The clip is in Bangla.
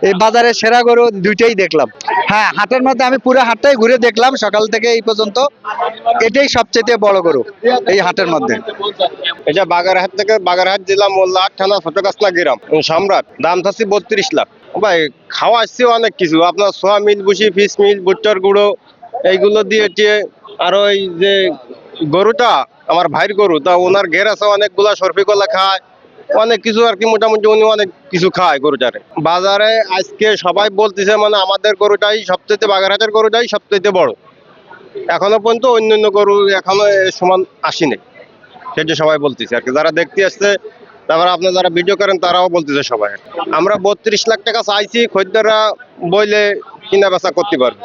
এই বাজারে সেরা গরু দুইটাই দেখলাম। হ্যাঁ, হাটের মধ্যে আমি পুরো হাটটাই ঘুরে দেখলাম সকাল থেকে এই পর্যন্ত। এটাই সবচেয়ে বড় গরু এই হাটের মধ্যে। এটা বাগেরহাট থেকে, বাগেরহাট জেলা মোল্লাহাট থানা ছোটকাছনা গ্রাম, সম্রাট। দাম থাকছে 32 লাখ। ভাই খাওয়া আসছে অনেক কিছু, আপনার সোয়া মিল, বুসি, ফিস মিল, ভুট্টার গুঁড়ো, এইগুলো দিয়ে আর ওই যে গরুটা আমার ভাইয়ের গরু, তা ওনার ঘের আছে অনেকগুলা, সরফি কলা খায়, অনেক কিছু আর কি, মোটামুটি উনি অনেক কিছু খায় গরুটারে। বাজারে আজকে সবাই বলতেছে মানে আমাদের গরুটাই সবচেয়ে, বাগেরহাটের গরুটাই সবচেয়ে বড়। এখনো পর্যন্ত অন্যান্য গরু এখনো সমান আসেনি, সেটা সবাই বলতেছে আর কি, যারা দেখতে আসছে। তারপর আপনার যারা ভিডিও করেন তারাও বলতেছে সবাই। আমরা 32 লাখ টাকা চাইছি, খদ্দেররা বইলে কিনা বেচা করতে পারবে।